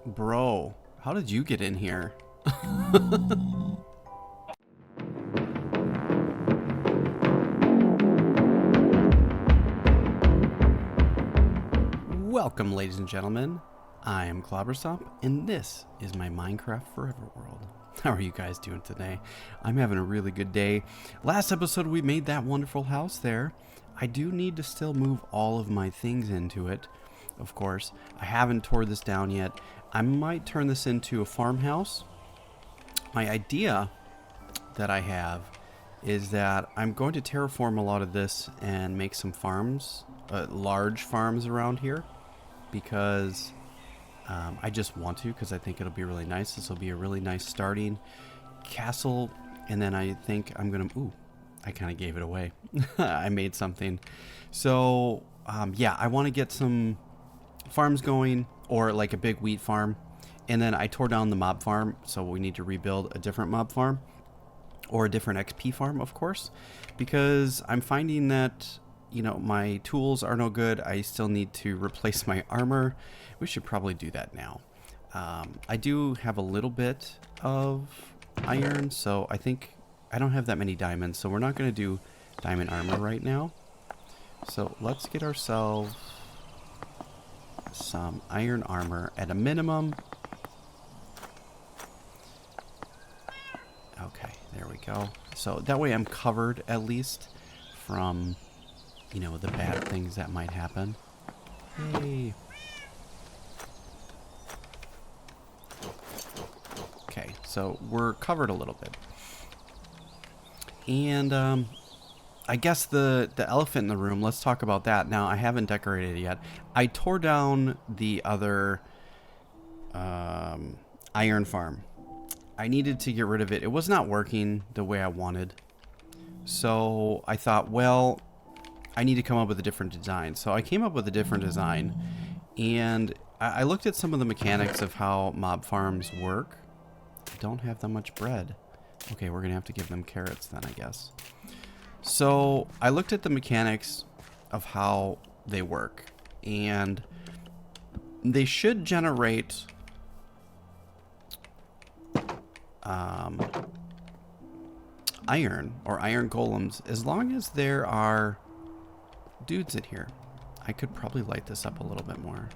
Bro, how did you get in here? Welcome, ladies and gentlemen. I am Clobberstomp, and this is my Minecraft Forever world. How are you guys doing today? I'm having a really good day. Last episode, we made that wonderful house there. I do need to still move all of my things into it, of course. I haven't tore this down yet. I might turn this into a farmhouse. My idea that I have is that I'm going to terraform a lot of this and make some farms, large farms around here, because I just want to, because I think it'll be really nice. This will be a really nice starting castle, and then I think I'm gonna, ooh, I kind of gave it away. I made something. So yeah, I want to get some farms going, or like a big wheat farm. And then I tore down the mob farm, so we need to rebuild a different mob farm, or a different XP farm, of course, because I'm finding that, you know, my tools are no good. I still need to replace my armor. We should probably do that now. I do have a little bit of iron, so I think I don't have that many diamonds, so we're not going to do diamond armor right now. So let's get ourselves some iron armor at a minimum. Okay, there we go. So that way I'm covered at least from, you know, the bad things that might happen. Hey. Okay, so we're covered a little bit. And I guess the elephant in the room, let's talk about that. Now, I haven't decorated it yet. I tore down the other iron farm. I needed to get rid of it. It was not working the way I wanted. So I thought, well, I need to come up with a different design. So I came up with a different design, and I looked at some of the mechanics of how mob farms work. I don't have that much bread. Okay, we're gonna have to give them carrots then, I guess. So I looked at the mechanics of how they work, and they should generate iron, or iron golems, as long as there are dudes in here. I could probably light this up a little bit more.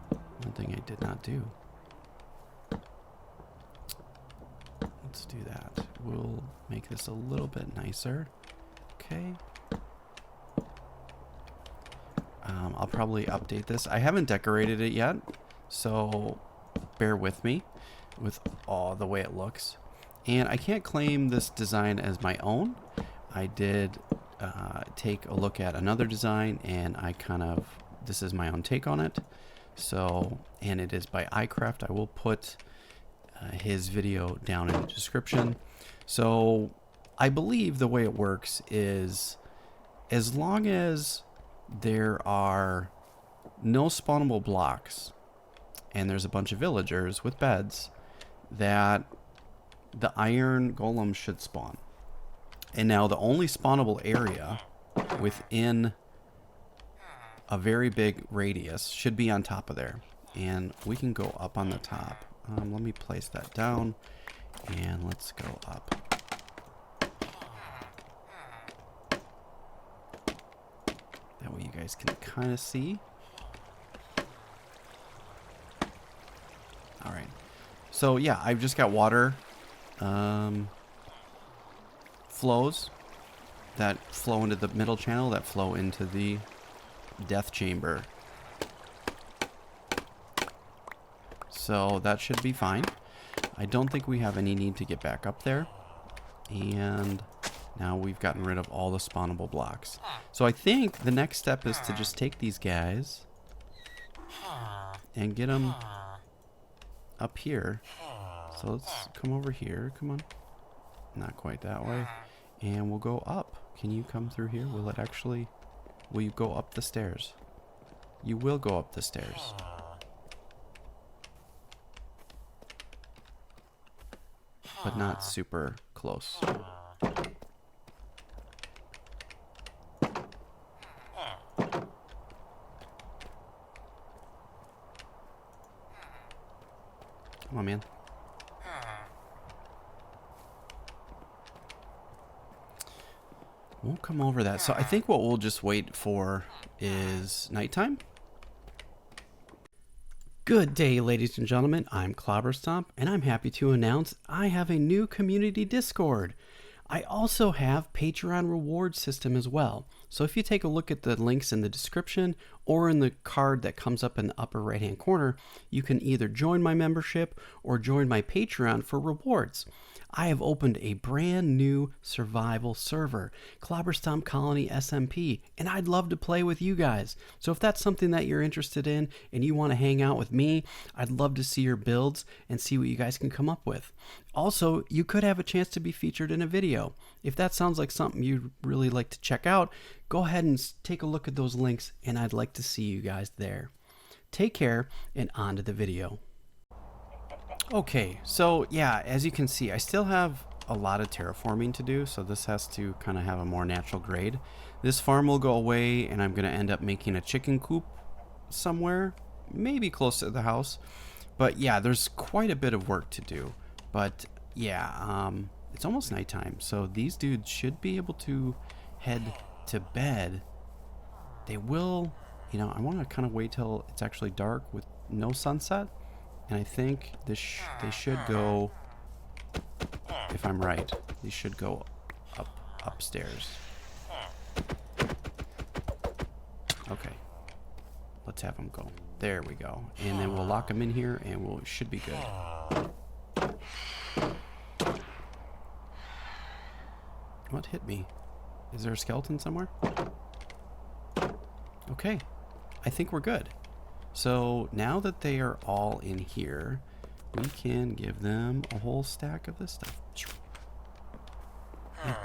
One thing I did not do. Let's do that. We'll make this a little bit nicer. Okay. I'll probably update this. I haven't decorated it yet, so bear with me with all the way it looks. And I can't claim this design as my own. I did take a look at another design, and I kind of, this is my own take on it. So, and it is by iCraft. I will put his video down in the description. So I believe the way it works is, as long as there are no spawnable blocks and there's a bunch of villagers with beds, that the iron golem should spawn. And now the only spawnable area within a very big radius should be on top of there. And we can go up on the top. Let me place that down, and let's go up. That way you guys can kind of see. All right. So yeah, I've just got water flows that flow into the middle channel, that flow into the death chamber. So that should be fine. I don't think we have any need to get back up there. And now we've gotten rid of all the spawnable blocks. So I think the next step is to just take these guys and get them up here. So let's come over here. Come on. Not quite that way. And we'll go up. Can you come through here? Will it actually... Will you go up the stairs? You will go up the stairs. But not super close. Come on, man. We'll come over that. So I think what we'll just wait for is nighttime. Good day, ladies and gentlemen. I'm Clobberstomp, and I'm happy to announce I have a new community Discord. I also have Patreon reward system as well. So if you take a look at the links in the description or in the card that comes up in the upper right hand corner, you can either join my membership or join my Patreon for rewards. I have opened a brand new survival server, Clobberstomp Colony SMP, and I'd love to play with you guys. So if that's something that you're interested in and you want to hang out with me, I'd love to see your builds and see what you guys can come up with. Also, you could have a chance to be featured in a video. If that sounds like something you'd really like to check out, go ahead and take a look at those links, and I'd like to see you guys there. Take care, and on to the video. Okay, so yeah, as you can see, I still have a lot of terraforming to do, so this has to kind of have a more natural grade. This farm will go away, and I'm going to end up making a chicken coop somewhere, maybe close to the house. But yeah, there's quite a bit of work to do. But yeah, it's almost nighttime, so these dudes should be able to head to bed. They will, you know, I want to kind of wait till it's actually dark with no sunset. And I think they should go, if I'm right, they should go upstairs. Okay. Let's have them go. There we go. And then we'll lock them in here and we should be good. What hit me? Is there a skeleton somewhere? Okay. I think we're good. So now that they are all in here, we can give them a whole stack of this stuff. Yeah,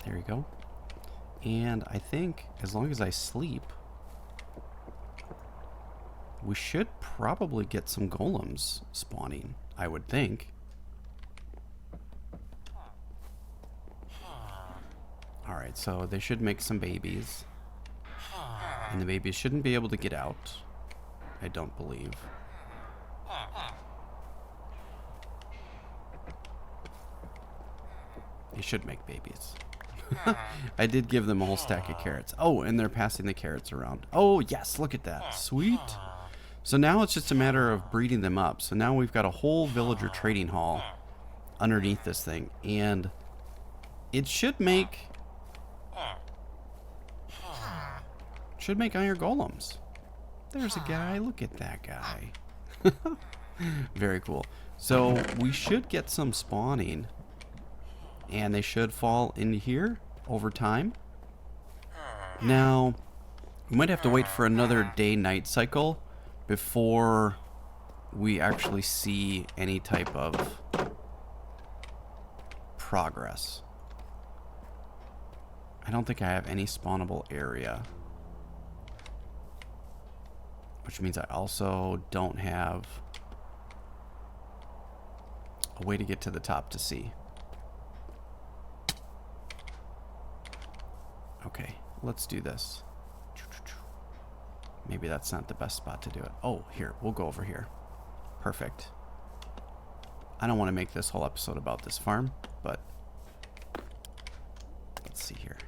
there you go. And I think as long as I sleep, we should probably get some golems spawning, I would think. Alright, so they should make some babies. And the babies shouldn't be able to get out, I don't believe. They should make babies. I did give them a whole stack of carrots. Oh, and they're passing the carrots around. Oh, yes, look at that. Sweet. So now it's just a matter of breeding them up. So now we've got a whole villager trading hall underneath this thing. And it should make iron golems. There's a guy. Look at that guy. Very cool. So we should get some spawning. And they should fall into here over time. Now, we might have to wait for another day-night cycle before we actually see any type of progress. I don't think I have any spawnable area. Which means I also don't have a way to get to the top to see. Okay, let's do this. Maybe that's not the best spot to do it. Oh, here, we'll go over here. Perfect. I don't want to make this whole episode about this farm, but let's see here.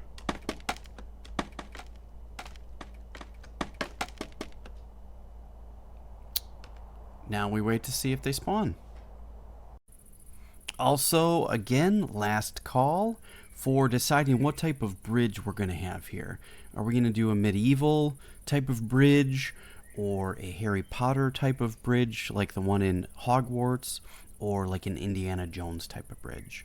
Now we wait to see if they spawn. Also, again, last call for deciding what type of bridge we're going to have here. Are we going to do a medieval type of bridge or a Harry Potter type of bridge like the one in Hogwarts, or like an Indiana Jones type of bridge?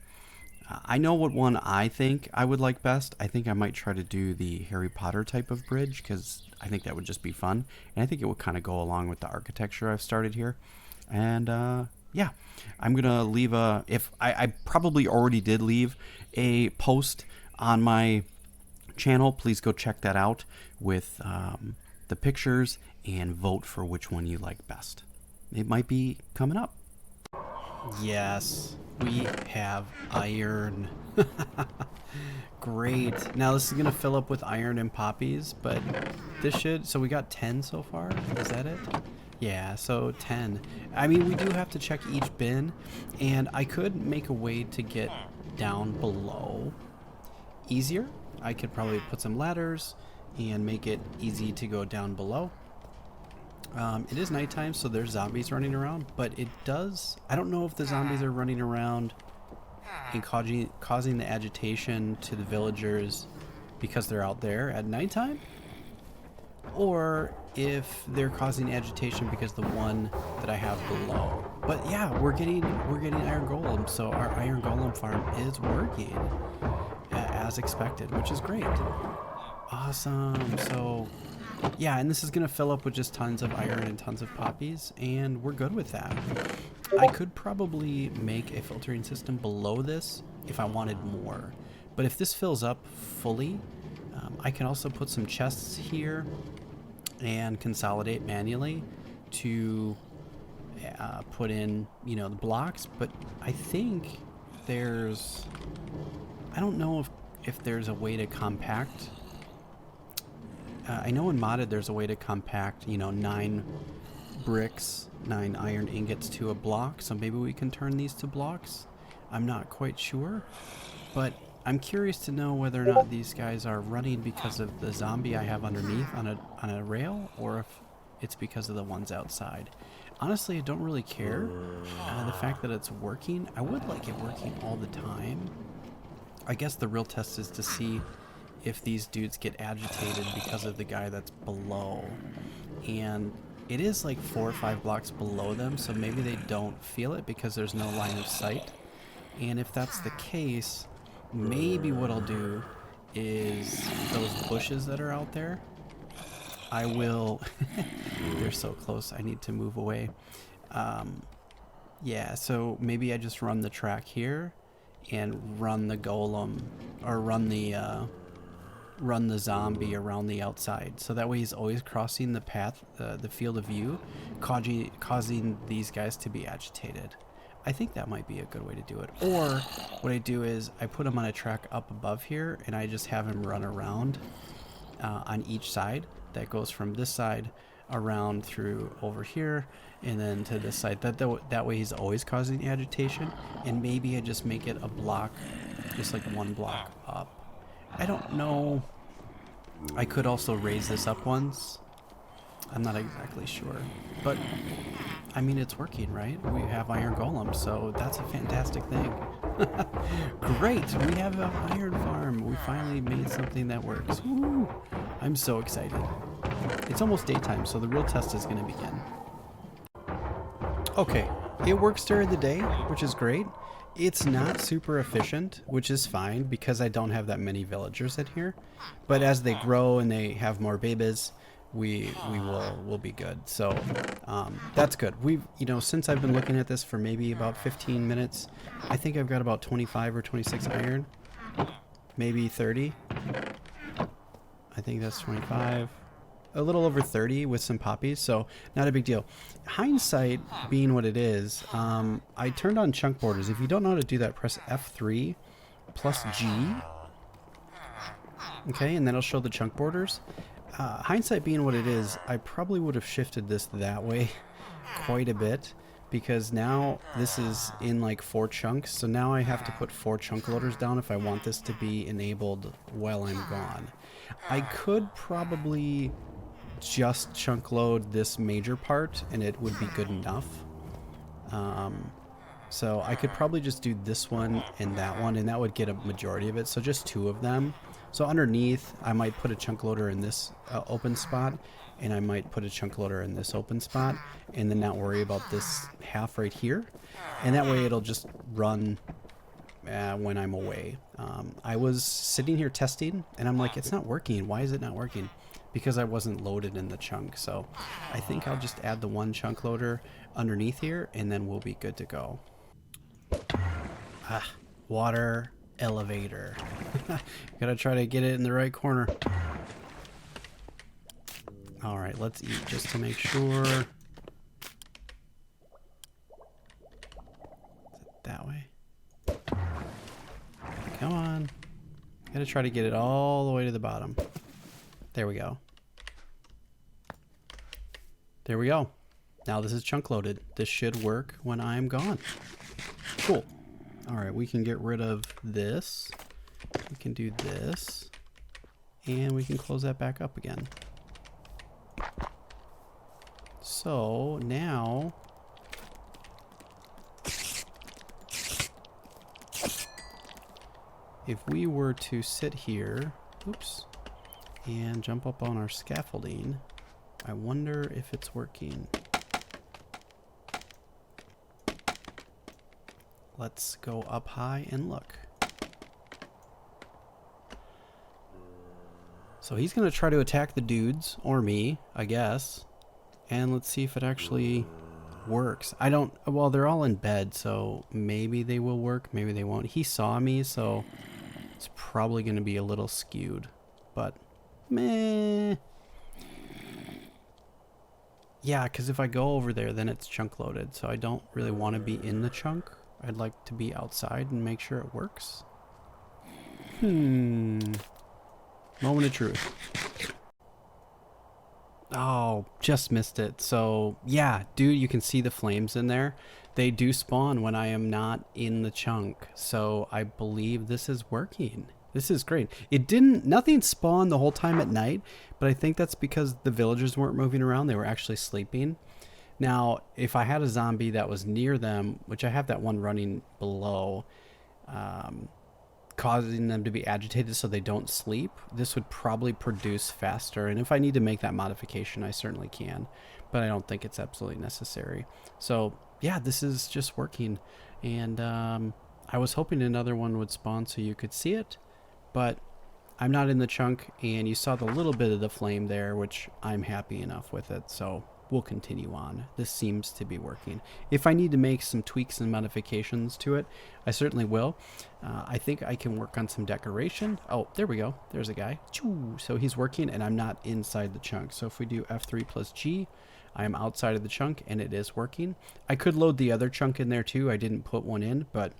I know what one I think I would like best. I think I might try to do the Harry Potter type of bridge because I think that would just be fun. And I think it would kind of go along with the architecture I've started here. And yeah, I'm going to leave a... I probably already did leave a post on my channel. Please go check that out with the pictures and vote for which one you like best. It might be coming up. Yes, we have iron. Great. Now this is going to fill up with iron and poppies, but this should... So we got 10 so far? Is that it? Yeah, so 10. I mean, we do have to check each bin, and I could make a way to get down below easier. I could probably put some ladders and make it easy to go down below. It is nighttime, so there's zombies running around, but it does... I don't know if the zombies are running around and causing the agitation to the villagers because they're out there at nighttime, or if they're causing agitation because the one that I have below. But yeah, we're getting iron golem, so our iron golem farm is working as expected, which is great. Awesome. So yeah, and this is gonna fill up with just tons of iron and tons of poppies, and we're good with that. I could probably make a filtering system below this if I wanted more, but if this fills up fully, I can also put some chests here and consolidate manually to put in, you know, the blocks. But I think there's, I don't know if there's a way to compact. I know in modded there's a way to compact, you know, 9 bricks, 9 iron ingots to a block, so maybe we can turn these to blocks. I'm not quite sure, but I'm curious to know whether or not these guys are running because of the zombie I have underneath on a rail, or if it's because of the ones outside. Honestly, I don't really care. The fact that it's working, I would like it working all the time. I guess the real test is to see if these dudes get agitated because of the guy that's below. And it is like 4 or 5 blocks below them, so maybe they don't feel it because there's no line of sight. And if that's the case, maybe what I'll do is those bushes that are out there, I will... They're so close, I need to move away. Yeah, so maybe I just run the track here and run the golem, or run the zombie around the outside, so that way he's always crossing the path, the field of view, causing these guys to be agitated. I think that might be a good way to do it. Or what I do is I put him on a track up above here, and I just have him run around on each side. That goes from this side around through over here and then to this side. That way he's always causing agitation. And maybe I just make it a block, just like 1 block up. I don't know. I could also raise this up once. I'm not exactly sure, but I mean, it's working, right? We have iron golem, so that's a fantastic thing. Great, we have an iron farm. We finally made something that works. Woo! I'm so excited. It's almost daytime, so the real test is going to begin. Okay, it works during the day, which is great. It's not super efficient, which is fine because I don't have that many villagers in here. But as they grow and they have more babies, we'll be good. So that's good. We've, you know, since I've been looking at this for maybe about 15 minutes, I think I've got about 25 or 26 iron, maybe 30. I think that's 25. A little over 30 with some poppies, so not a big deal. Hindsight being what it is, I turned on chunk borders. If you don't know how to do that, press F3 plus G. Okay, and that'll show the chunk borders. Hindsight being what it is, I probably would have shifted this that way quite a bit, because now this is in like 4 chunks, so now I have to put 4 chunk loaders down if I want this to be enabled while I'm gone. I could probably just chunk load this major part and it would be good enough. So I could probably just do this one and that would get a majority of it, so just 2 of them. So underneath I might put a chunk loader in this open spot, and I might put a chunk loader in this open spot, and then not worry about this half right here, and that way it'll just run when I'm away. I was sitting here testing and I'm like, it's not working. Why is it not working? Because I wasn't loaded in the chunk. So I think I'll just add the 1 chunk loader underneath here and then we'll be good to go. Water elevator. Gotta try to get it in the right corner. All right, let's eat just to make sure. Is it that way? Come on. Gotta try to get it all the way to the bottom. There we go. There we go. Now this is chunk loaded. This should work when I'm gone. Cool. All right, we can get rid of this. We can do this. And we can close that back up again. So now... if we were to sit here, oops, and jump up on our scaffolding, I wonder if it's working. Let's go up high and look. So he's going to try to attack the dudes, or me, I guess. And let's see if it actually works. I don't, well, they're all in bed, so maybe they will work, maybe they won't. He saw me, so it's probably going to be a little skewed, but meh. Yeah, because if I go over there, then it's chunk loaded, so I don't really want to be in the chunk. I'd like to be outside and make sure it works. Moment of truth. Oh, just missed it. So, yeah, dude, you can see the flames in there. They do spawn when I am not in the chunk. So, I believe this is working. This is great. Nothing spawned the whole time at night, but I think that's because the villagers weren't moving around. They were actually sleeping. Now, if I had a zombie that was near them, which I have that one running below, causing them to be agitated so they don't sleep, this would probably produce faster. And if I need to make that modification, I certainly can, but I don't think it's absolutely necessary. So yeah, this is just working. And I was hoping another one would spawn so you could see it, but I'm not in the chunk, and you saw the little bit of the flame there, which I'm happy enough with it. So we'll continue on. This seems to be working. If I need to make some tweaks and modifications to it, I certainly will. I think I can work on some decoration. Oh, there we go. There's a guy. So he's working, and I'm not inside the chunk. So if we do F3 plus G, I am outside of the chunk, and it is working. I could load the other chunk in there too. I didn't put one in, but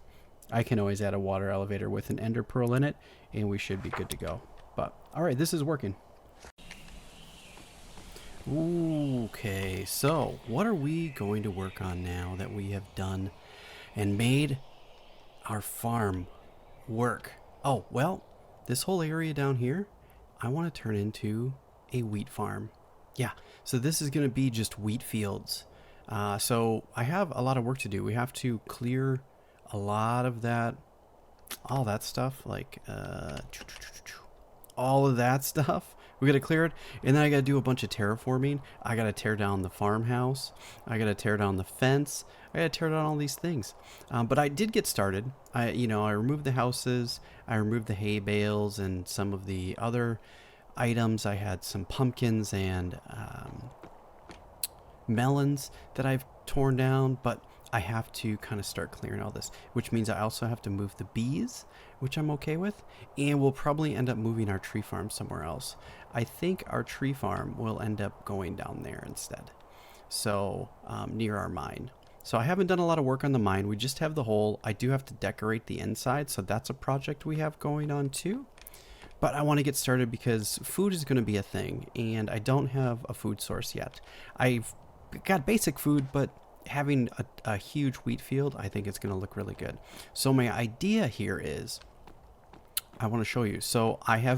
I can always add a water elevator with an ender pearl in it, and we should be good to go. But all right, this is working. Okay, so what are we going to work on now that we have done and made our farm work? Oh, well, this whole area down here, I want to turn into a wheat farm. Yeah, so this is going to be just wheat fields. So I have a lot of work to do. We have to clear a lot of that, all that stuff, like all of that stuff. We got to clear it, and then I got to do a bunch of terraforming. I got to tear down the farmhouse. I got to tear down the fence. I got to tear down all these things. But I did get started. I removed the houses. I removed the hay bales and some of the other items. I had some pumpkins and melons that I've torn down, but I have to kind of start clearing all this, which means I also have to move the bees, which I'm okay with, and we'll probably end up moving our tree farm somewhere else. I think our tree farm will end up going down there instead, so near our mine. So I haven't done a lot of work on the mine. We just have the hole. I do have to decorate the inside, so that's a project we have going on too. But I want to get started because food is going to be a thing, and I don't have a food source yet. I've got basic food, but having a huge wheat field, I think it's going to look really good. So my idea here is, I want to show you. So I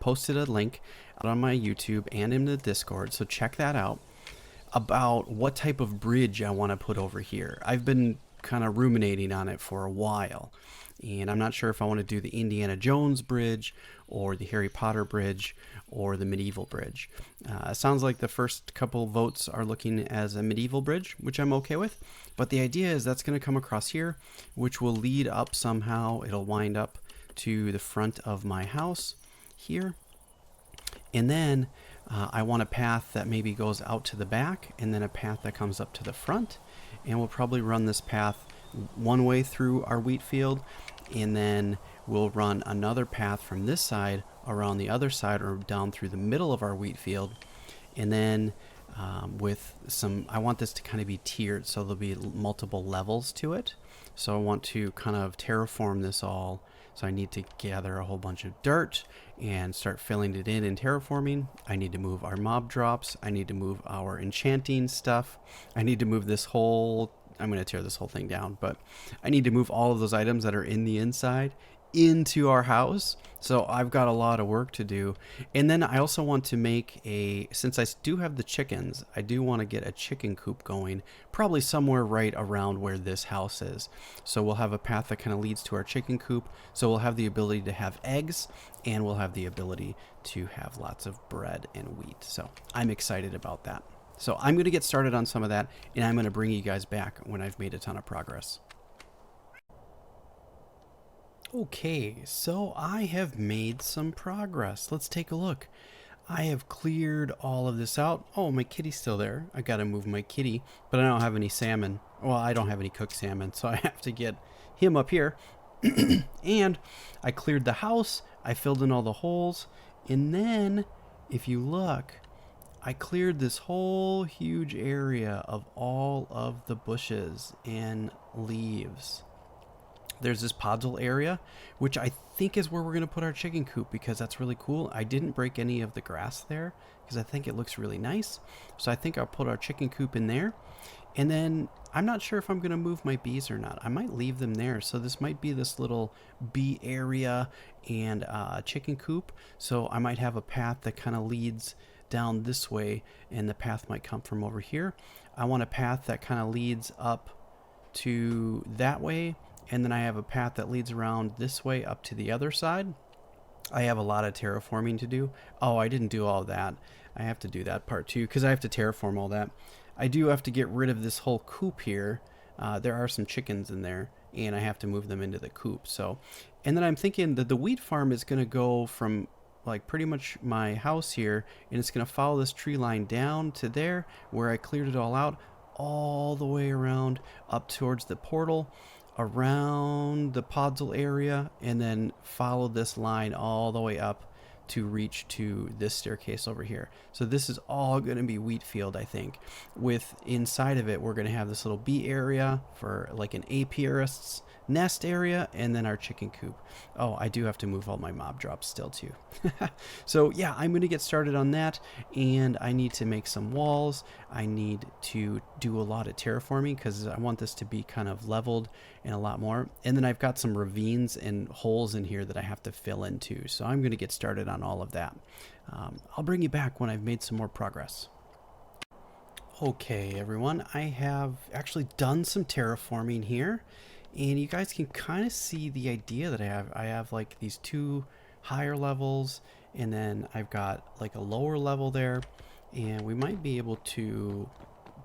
posted a link out on my YouTube and in the Discord, so check that out, about what type of bridge I want to put over here. I've been kind of ruminating on it for a while, and I'm not sure if I want to do the Indiana Jones bridge or the Harry Potter bridge or the medieval bridge. It sounds like the first couple votes are looking as a medieval bridge, which I'm okay with, but the idea is that's going to come across here, which will lead up somehow. It'll wind up to the front of my house here, and then I want a path that maybe goes out to the back, and then a path that comes up to the front, and we'll probably run this path one way through our wheat field, and then we'll run another path from this side around the other side or down through the middle of our wheat field, and then with some, I want this to kind of be tiered, so there'll be multiple levels to it. So I want to kind of terraform this all. So I need to gather a whole bunch of dirt and start filling it in and terraforming. I need to move our mob drops. I need to move our enchanting stuff. I need to move this whole, I'm going to tear this whole thing down, but I need to move all of those items that are in the inside into our house. So I've got a lot of work to do. And then I also want to make a, since I do have the chickens, I do want to get a chicken coop going, probably somewhere right around where this house is. So we'll have a path that kind of leads to our chicken coop. So we'll have the ability to have eggs, and we'll have the ability to have lots of bread and wheat. So I'm excited about that. So I'm going to get started on some of that, and I'm going to bring you guys back when I've made a ton of progress. Okay, so I have made some progress. Let's take a look. I have cleared all of this out. Oh, my kitty's still there. I gotta move my kitty, but I don't have any salmon. Well, I don't have any cooked salmon, so I have to get him up here. And I cleared the house. I filled in all the holes. And then, if you look, I cleared this whole huge area of all of the bushes and leaves. There's this podzol area, which I think is where we're going to put our chicken coop, because that's really cool. I didn't break any of the grass there because I think it looks really nice. So I think I'll put our chicken coop in there. And then I'm not sure if I'm going to move my bees or not. I might leave them there. So this might be this little bee area and chicken coop. So I might have a path that kind of leads down this way, and the path might come from over here. I want a path that kind of leads up to that way. And then I have a path that leads around this way up to the other side. I have a lot of terraforming to do. Oh, I didn't do all that. I have to do that part too, because I have to terraform all that. I do have to get rid of this whole coop here. There are some chickens in there, and I have to move them into the coop. So, and then I'm thinking that the wheat farm is going to go from like pretty much my house here, and it's going to follow this tree line down to there where I cleared it all the way around up towards the portal, around the podzol area, and then follow this line all the way up to reach to this staircase over here. So this is all going to be wheat field, I think. With inside of it, we're going to have this little bee area for like an apiarist's nest area, and then our chicken coop. Oh, I do have to move all my mob drops still too. So yeah, I'm going to get started on that, and I need to make some walls. I need to do a lot of terraforming because I want this to be kind of leveled and a lot more. And then I've got some ravines and holes in here that I have to fill in too. So I'm going to get started on all of that. I'll bring you back when I've made some more progress. Okay, everyone, I have actually done some terraforming here, and you guys can kind of see the idea that I have. I have like these two higher levels, and then I've got like a lower level there, and we might be able to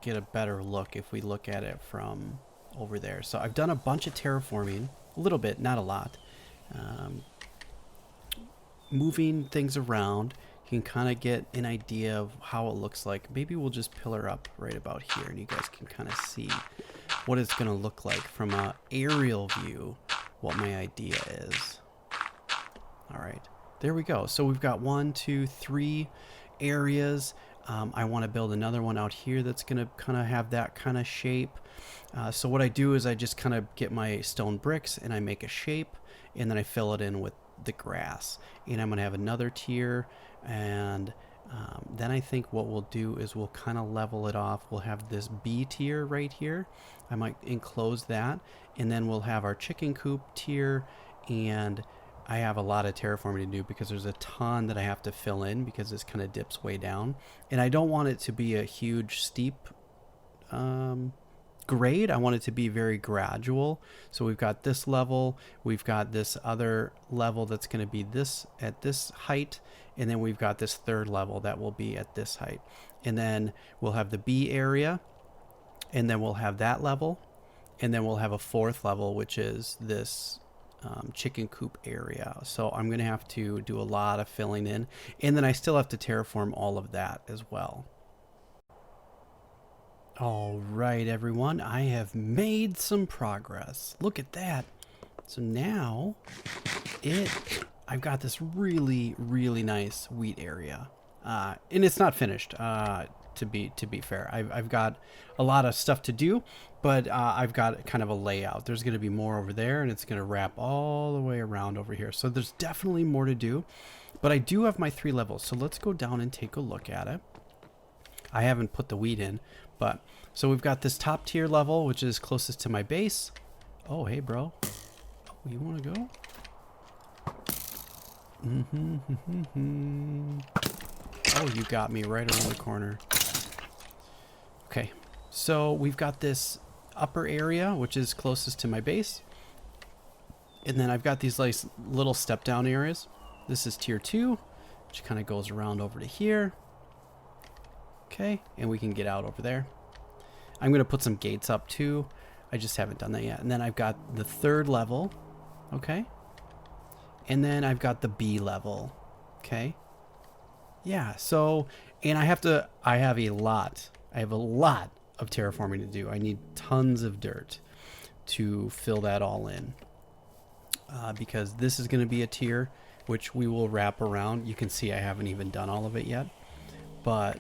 get a better look if we look at it from over there. So I've done a bunch of terraforming, a little bit, not a lot. Moving things around, you can kind of get an idea of how it looks like. Maybe we'll just pillar up right about here, and you guys can kind of see what it's going to look like from an aerial view, what my idea is. All right, there we go. So we've got 1, 2, 3 areas. I want to build another one out here that's going to kind of have that kind of shape. So what I do is I just kind of get my stone bricks and I make a shape, and then I fill it in with the grass. And I'm going to have another tier, and then I think what we'll do is we'll kind of level it off. We'll have this B tier right here. I might enclose that, and then we'll have our chicken coop tier, and I have a lot of terraforming to do because there's a ton that I have to fill in because this kind of dips way down, and I don't want it to be a huge steep grade. I want it to be very gradual. So we've got this level, we've got this other level that's going to be this at this height, and then we've got this third level that will be at this height, and then we'll have the B area, and then we'll have that level, and then we'll have a fourth level, which is this chicken coop area. So I'm going to have to do a lot of filling in, and then I still have to terraform all of that as well. All right, everyone, I have made some progress. Look at that. So now I've got this really, really nice wheat area. And it's not finished. to be fair. I've got a lot of stuff to do, but I've got kind of a layout. There's going to be more over there, and it's going to wrap all the way around over here. So there's definitely more to do, but I do have my 3 levels. So let's go down and take a look at it. I haven't put the wheat in, but so we've got this top tier level, which is closest to my base. Oh, hey, bro. Oh, you want to go? Oh, you got me right around the corner. Okay, so we've got this upper area, which is closest to my base. And then I've got these nice little step down areas. This is tier 2, which kind of goes around over to here. Okay, and we can get out over there. I'm going to put some gates up too. I just haven't done that yet. And then I've got the 3rd level. Okay. And then I've got the B level. Okay. Yeah, so, and I have a lot of terraforming to do. I need tons of dirt to fill that all in. Because this is going to be a tier, which we will wrap around. You can see I haven't even done all of it yet. But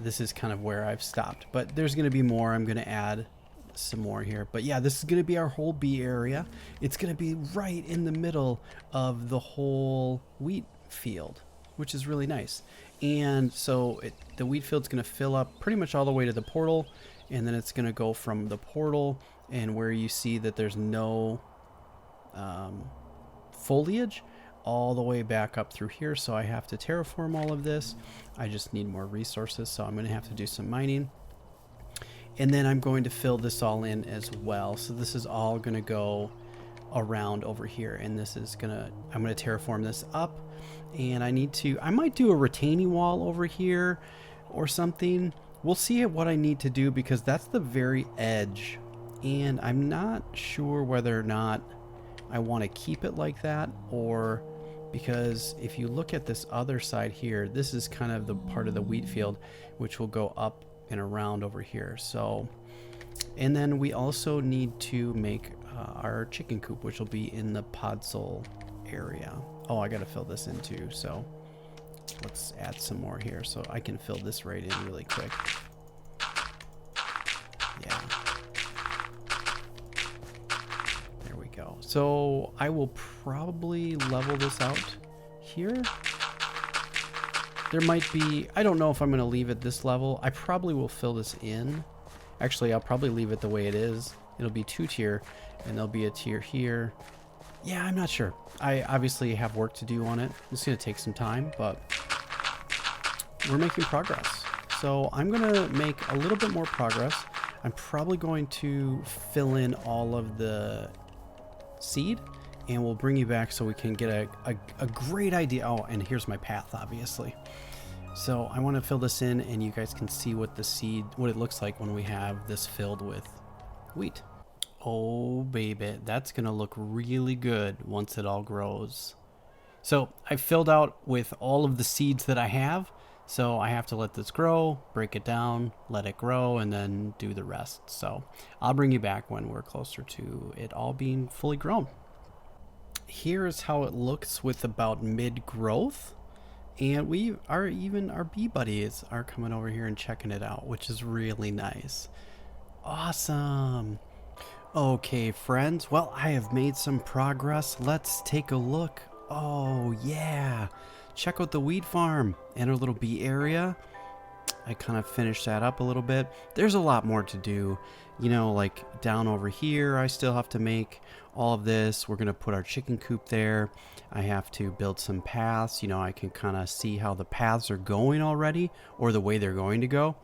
this is kind of where I've stopped. But there's going to be more. I'm going to add some more here. But yeah, this is going to be our whole B area. It's going to be right in the middle of the whole wheat field, which is really nice. And so the wheat field's going to fill up pretty much all the way to the portal, and then it's going to go from the portal and where you see that there's no foliage all the way back up through here. So I have to terraform all of this. I just need more resources, so I'm going to have to do some mining. And then I'm going to fill this all in as well. So this is all going to go around over here, and this is I'm going to terraform this up. And I might do a retaining wall over here or something. We'll see what I need to do, because that's the very edge. And I'm not sure whether or not I want to keep it like that, or because if you look at this other side here, this is kind of the part of the wheat field, which will go up and around over here. So, and then we also need to make our chicken coop, which will be in the podzol area. Oh, I got to fill this in too. So let's add some more here so I can fill this right in really quick. Yeah. There we go. So I will probably level this out here. There might be, I don't know if I'm going to leave it this level. I probably will fill this in. Actually, I'll probably leave it the way it is. It'll be 2 tier, and there'll be a tier here. Yeah, I'm not sure. I obviously have work to do on it. It's going to take some time, but we're making progress. So I'm going to make a little bit more progress. I'm probably going to fill in all of the seed, and we'll bring you back so we can get a great idea. Oh, and here's my path, obviously. So I want to fill this in, and you guys can see what it looks like when we have this filled with wheat. Oh, baby, that's going to look really good once it all grows. So I filled out with all of the seeds that I have. So I have to let this grow, break it down, let it grow, and then do the rest. So I'll bring you back when we're closer to it all being fully grown. Here's how it looks with about mid-growth. And our bee buddies are coming over here and checking it out, which is really nice. Awesome. Okay, friends. Well, I have made some progress. Let's take a look. Oh, yeah. Check out the wheat farm and our little bee area. I kind of finished that up a little bit. There's a lot more to do. You know, like down over here, I still have to make all of this. We're going to put our chicken coop there. I have to build some paths. You know, I can kind of see how the paths are going already, or the way they're going to go.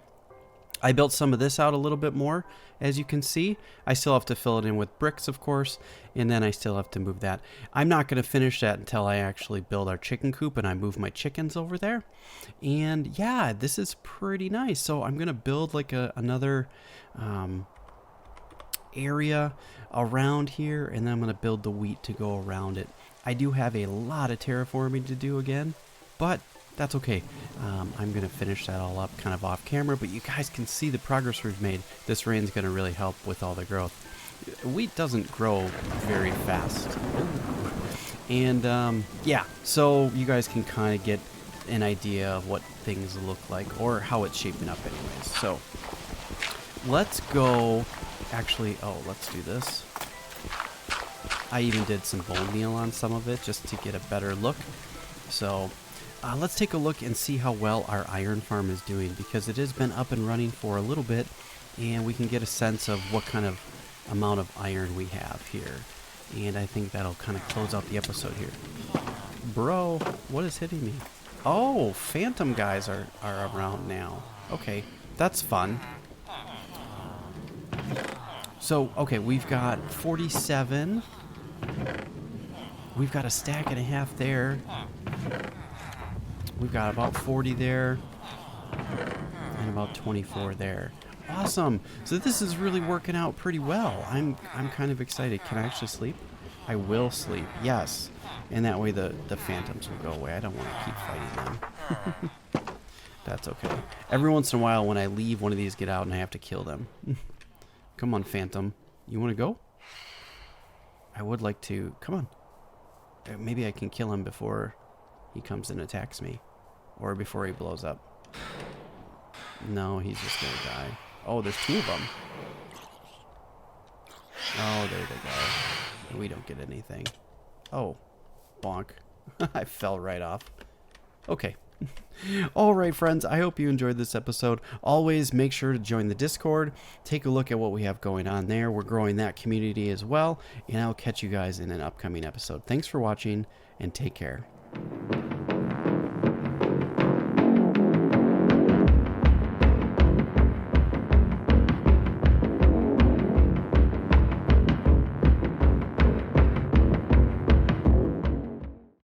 I built some of this out a little bit more, as you can see. I still have to fill it in with bricks, of course, and then I still have to move that. I'm not going to finish that until I actually build our chicken coop and I move my chickens over there. And yeah, this is pretty nice. So I'm going to build like another area around here, and then I'm going to build the wheat to go around it. I do have a lot of terraforming to do again, but that's okay. I'm going to finish that all up kind of off camera, but you guys can see the progress we've made. This rain's going to really help with all the growth. Wheat doesn't grow very fast. And yeah, so you guys can kind of get an idea of what things look like or how it's shaping up anyways. So let's go. Actually, oh, let's do this. I even did some bone meal on some of it just to get a better look. So let's take a look and see how well our iron farm is doing, because it has been up and running for a little bit, and we can get a sense of what kind of amount of iron we have here. And I think that'll kind of close out the episode here. Bro, what is hitting me? Oh, phantom guys are around now. Okay, that's fun. So, okay, we've got 47. We've got a stack and a half there. We've got about 40 there. And about 24 there. Awesome. So this is really working out pretty well. I'm kind of excited. Can I actually sleep? I will sleep. Yes. And that way the phantoms will go away. I don't want to keep fighting them. That's okay. Every once in a while when I leave, one of these get out and I have to kill them. Come on, phantom. You want to go? I would like to. Come on. Maybe I can kill him before he comes and attacks me. Or before he blows up. No, he's just going to die. Oh, there's 2 of them. Oh, there they go. We don't get anything. Oh, bonk. I fell right off. Okay. All right, friends, I hope you enjoyed this episode. Always make sure to join the Discord. Take a look at what we have going on there. We're growing that community as well. And I'll catch you guys in an upcoming episode. Thanks for watching, and take care.